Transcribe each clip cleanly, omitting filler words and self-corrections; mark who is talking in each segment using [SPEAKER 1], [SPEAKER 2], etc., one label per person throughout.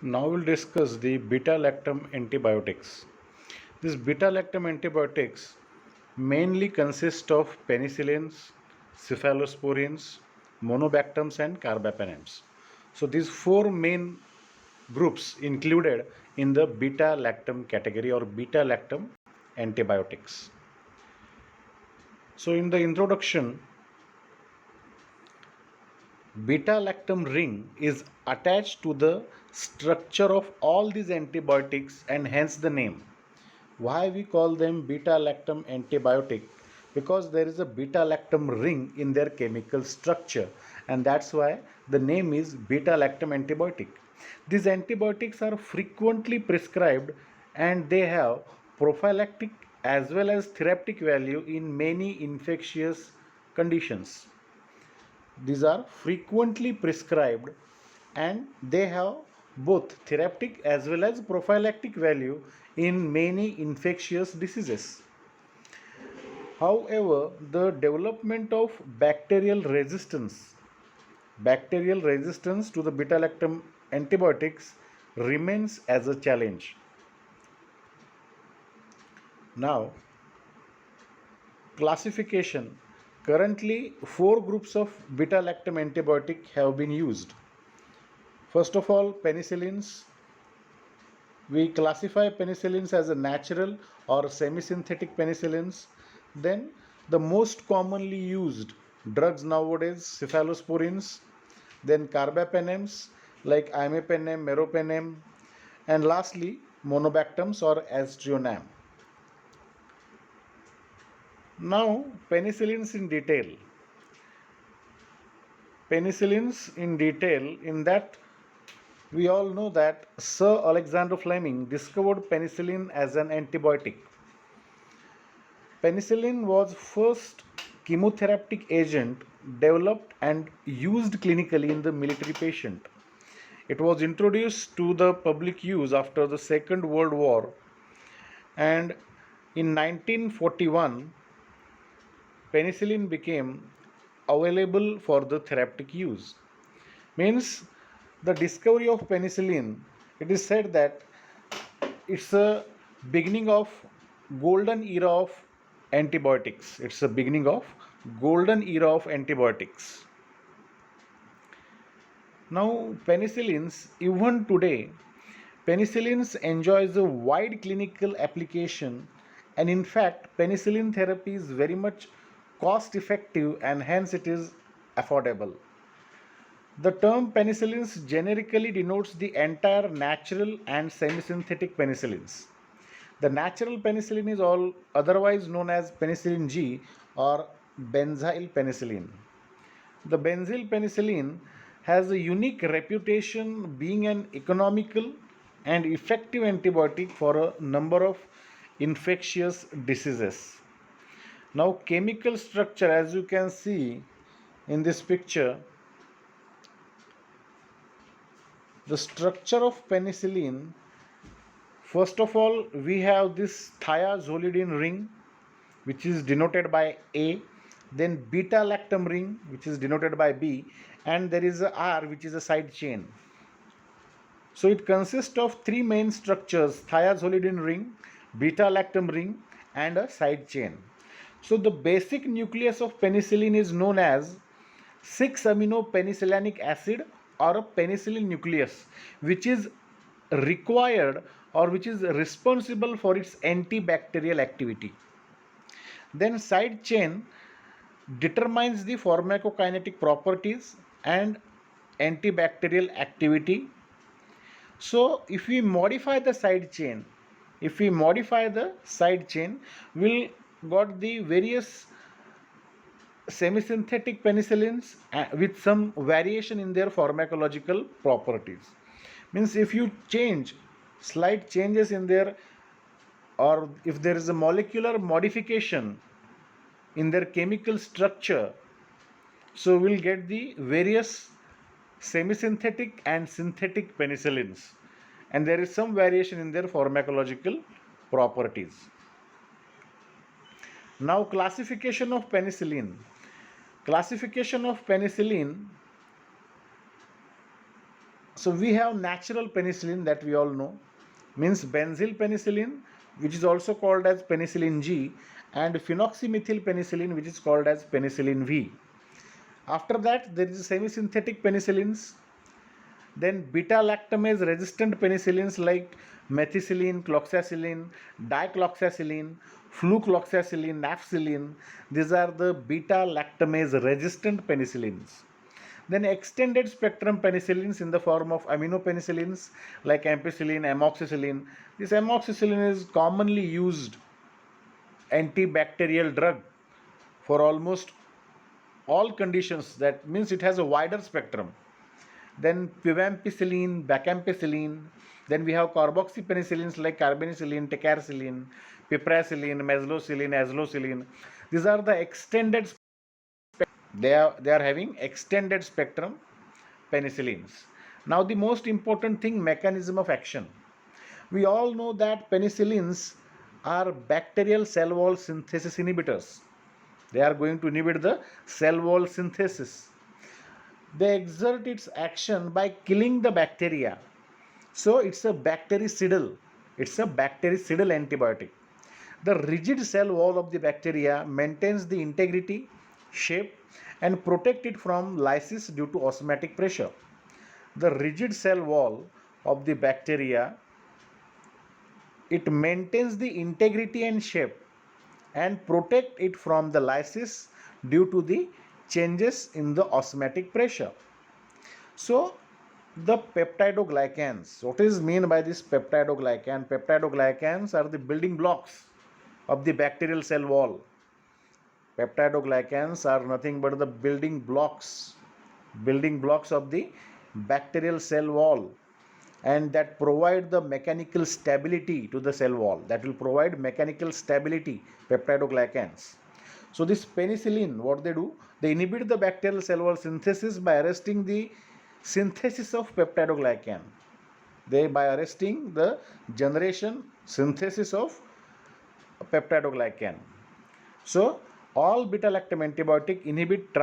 [SPEAKER 1] Now we'll discuss the beta-lactam antibiotics. These beta-lactam antibiotics mainly consist of penicillins, cephalosporins, monobactams and carbapenems. So these four main groups included in the beta-lactam category or beta-lactam antibiotics. So in the introduction, beta-lactam ring is attached to the structure of all these antibiotics and hence the name. Why we call them beta-lactam antibiotic? Because there is a beta-lactam ring in their chemical structure and that's why the name is beta-lactam antibiotic. These antibiotics are frequently prescribed and they have prophylactic as well as therapeutic value in many infectious conditions. These are frequently prescribed and they have both therapeutic as well as prophylactic value in many infectious diseases. However, the development of bacterial resistance to the beta-lactam antibiotics remains as a challenge. Now, classification. Currently, four groups of beta-lactam antibiotic have been used. First of all, penicillins. We classify penicillins as a natural or semi-synthetic penicillins. Then the most commonly used drugs nowadays, cephalosporins, then carbapenems like imipenem, meropenem, and lastly monobactams or aztreonam. Now penicillins in detail. Penicillins in detail, in that we all know that Sir Alexander Fleming discovered penicillin as an antibiotic. Penicillin was first chemotherapeutic agent developed and used clinically in the military patient. It was introduced to the public use after the Second World War and in 1941 penicillin became available for the therapeutic use. Means the discovery of penicillin, it is said that it's a beginning of golden era of antibiotics. It's a beginning of golden era of antibiotics. Now penicillins, even today, penicillins enjoys a wide clinical application and in fact penicillin therapy is very much cost effective and hence it is affordable. The term penicillins generically denotes the entire natural and semi-synthetic penicillins. The natural penicillin is all otherwise known as penicillin G or benzyl penicillin. The benzyl penicillin has a unique reputation being an economical and effective antibiotic for a number of infectious diseases. Now chemical structure, as you can see in this picture, the structure of penicillin, first of all we have this thiazolidine ring which is denoted by A, then beta lactam ring which is denoted by B, and there is a R which is a side chain. So it consists of three main structures: thiazolidine ring, beta lactam ring and a side chain. So the basic nucleus of penicillin is known as 6-amino penicillinic acid or a penicillin nucleus, which is required or which is responsible for its antibacterial activity. Then side chain determines the pharmacokinetic properties and antibacterial activity. So if we modify the side chain, we'll got the various semi-synthetic penicillins with some variation in their pharmacological properties. Means if you change slight changes in their, or if there is a molecular modification in their chemical structure, so we'll get the various semi-synthetic and synthetic penicillins and there is some variation in their pharmacological properties. Now classification of penicillin. Classification of penicillin So we have natural penicillin that we all know, means benzyl penicillin, which is also called as penicillin G, and phenoxymethyl penicillin, which is called as penicillin V. After that, there is semi-synthetic penicillins, then beta-lactamase resistant penicillins like methicillin, cloxacillin, dicloxacillin, flucloxacillin, nafcillin. These are the beta-lactamase resistant penicillins. Then extended spectrum penicillins in the form of aminopenicillins like ampicillin, amoxicillin. This amoxicillin is commonly used antibacterial drug for almost all conditions. That means it has a wider spectrum. Then pivampicillin, vacampicillin. Then we have carboxypenicillins like carbanicillin, tecarcillin, piperacillin, meslocillin, azlocillin. These are the extended. They are having extended spectrum penicillins. Now the most important thing, mechanism of action. We all know that penicillins are bacterial cell wall synthesis inhibitors. They are going to inhibit the cell wall synthesis. They exert its action by killing the bacteria. So it's a bactericidal. It's a bactericidal antibiotic. The rigid cell wall of the bacteria maintains the integrity, shape, and protect it from lysis due to osmotic pressure. The rigid cell wall of the bacteria, it maintains the integrity and shape and protect it from the lysis due to the changes in the osmotic pressure. So the peptidoglycans, what is mean by this peptidoglycan? Peptidoglycans are the building blocks of the bacterial cell wall. Peptidoglycans are nothing but the building blocks of the bacterial cell wall, and that provide the mechanical stability to the cell wall. That will provide mechanical stability, peptidoglycans. So this penicillin, what they do, they inhibit the bacterial cell wall synthesis by arresting the synthesis of peptidoglycan. By arresting the generation synthesis of peptidoglycan. So all beta-lactam antibiotic inhibit the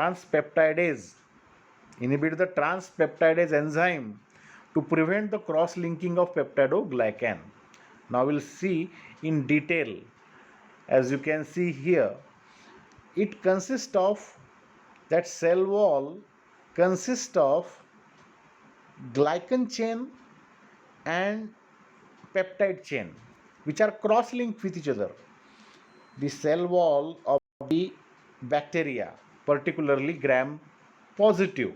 [SPEAKER 1] transpeptidase enzyme to prevent the cross-linking of peptidoglycan. Now we'll see in detail. As you can see here, it consists of, that cell wall consists of glycan chain and peptide chain, which are cross-linked with each other. The cell wall of the bacteria, particularly gram positive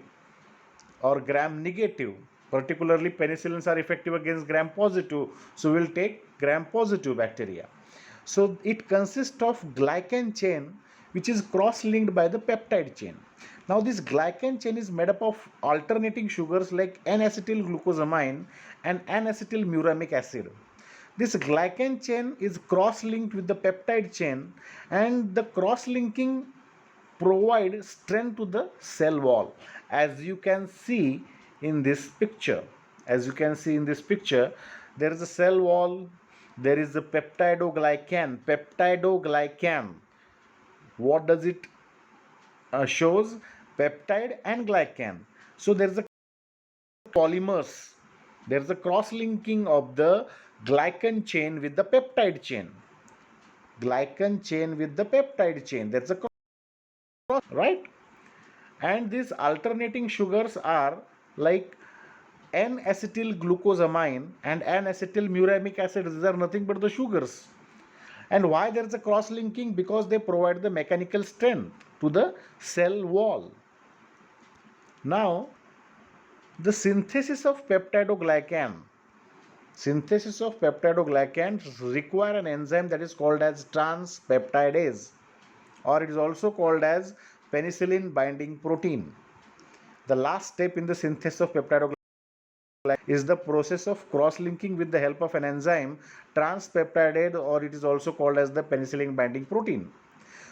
[SPEAKER 1] or gram negative, particularly penicillins are effective against gram positive, so we'll take gram positive bacteria. So it consists of glycan chain which is cross-linked by the peptide chain. Now this glycan chain is made up of alternating sugars like N-acetylglucosamine and N-acetylmuramic acid. This glycan chain is cross-linked with the peptide chain, and the cross-linking provide strength to the cell wall. As you can see in this picture, there is a cell wall, there is a peptidoglycan. What does it shows? Peptide and glycan. So there is a polymers. There is a cross-linking of the glycan chain with the peptide chain. There's a cross, right? And these alternating sugars are like N-acetylglucosamine and N-acetylmuramic acid. These are nothing but the sugars. And why there is a cross-linking? Because they provide the mechanical strength to the cell wall. Now, the synthesis of peptidoglycan require an enzyme that is called as transpeptidase, or it is also called as penicillin binding protein. The last step in the synthesis of peptidoglycan is the process of cross-linking with the help of an enzyme, transpeptidase, or it is also called as the penicillin binding protein.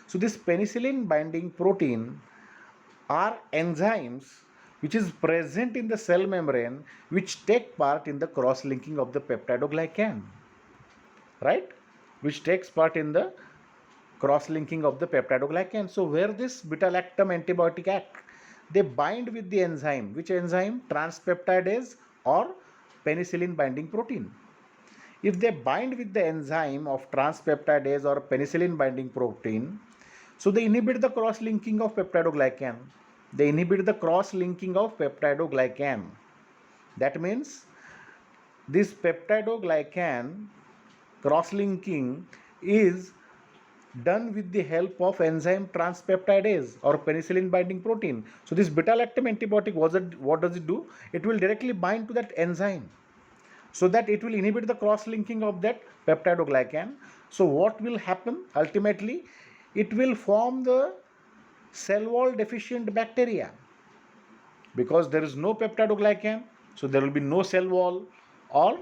[SPEAKER 1] So this penicillin binding protein are enzymes which is present in the cell membrane, which take part in the cross-linking of the peptidoglycan, right? Which takes part in the cross-linking of the peptidoglycan. So where this beta-lactam antibiotic act, they bind with the enzyme. Which enzyme? Transpeptidase or penicillin binding protein. If they bind with the enzyme of transpeptidase or penicillin binding protein, so they inhibit the cross linking of peptidoglycan. They inhibit the cross linking of peptidoglycan. That means this peptidoglycan cross linking is done with the help of enzyme transpeptidase or penicillin binding protein. So this beta-lactam antibiotic, what does it do? It will directly bind to that enzyme, so that it will inhibit the cross linking of that peptidoglycan. So what will happen ultimately? It will form the cell wall deficient bacteria, because there is no peptidoglycan, so there will be no cell wall, or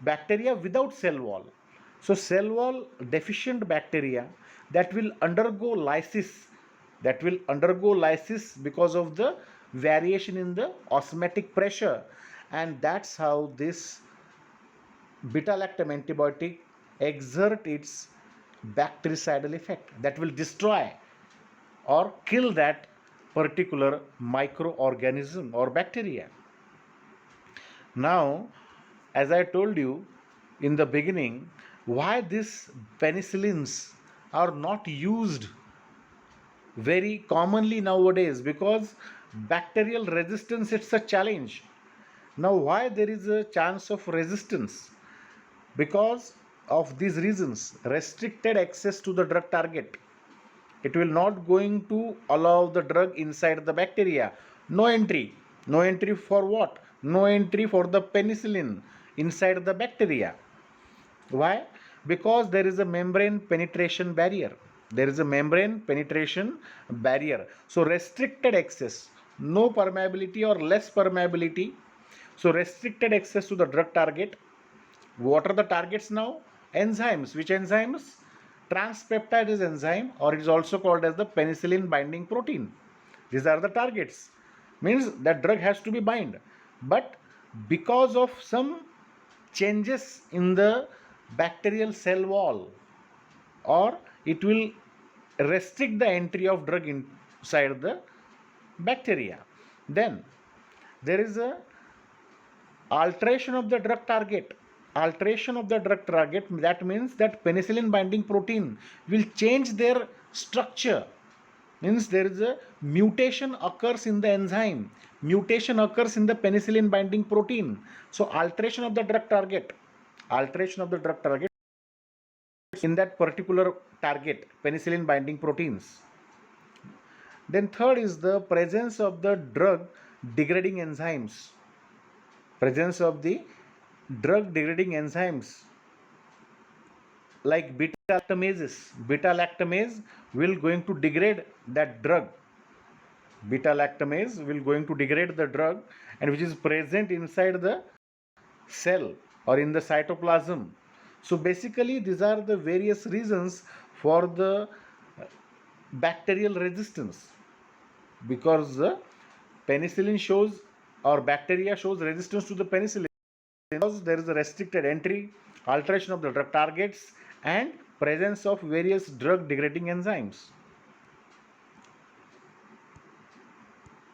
[SPEAKER 1] bacteria without cell wall. So cell wall deficient bacteria that will undergo lysis, because of the variation in the osmotic pressure, and that's how this beta-lactam antibiotic exert its bactericidal effect, that will destroy or kill that particular microorganism or bacteria. Now, as I told you in the beginning, why these penicillins are not used very commonly nowadays? Because bacterial resistance, it's a challenge. Now, why there is a chance of resistance? Because of these reasons: restricted access to the drug target. It will not going to allow the drug inside the bacteria. No entry. No entry for what? No entry for the penicillin inside the bacteria. Why? Because there is a membrane penetration barrier. There is a membrane penetration barrier. So restricted access, no permeability or less permeability. So restricted access to the drug target. What are the targets now? Enzymes. Which enzymes? Transpeptidase enzyme, or it is also called as the penicillin binding protein. These are the targets. Means that drug has to be bind. But because of some changes in the bacterial cell wall, or it will restrict the entry of drug inside the bacteria. Then there is a alteration of the drug target. Alteration of the drug target, that means that penicillin binding protein will change their structure. Means there is a mutation occurs in the enzyme, mutation occurs in the penicillin binding protein. So alteration of the drug target, in that particular target, penicillin binding proteins. Then third is the presence of the drug degrading enzymes. Presence of the drug degrading enzymes like beta lactamases. Beta lactamase will going to degrade that drug. Beta lactamase will going to degrade the drug, and which is present inside the cell or in the cytoplasm. So basically these are the various reasons for the bacterial resistance, because the penicillin shows, or bacteria shows resistance to the penicillin, because there is a restricted entry, alteration of the drug targets, and presence of various drug degrading enzymes.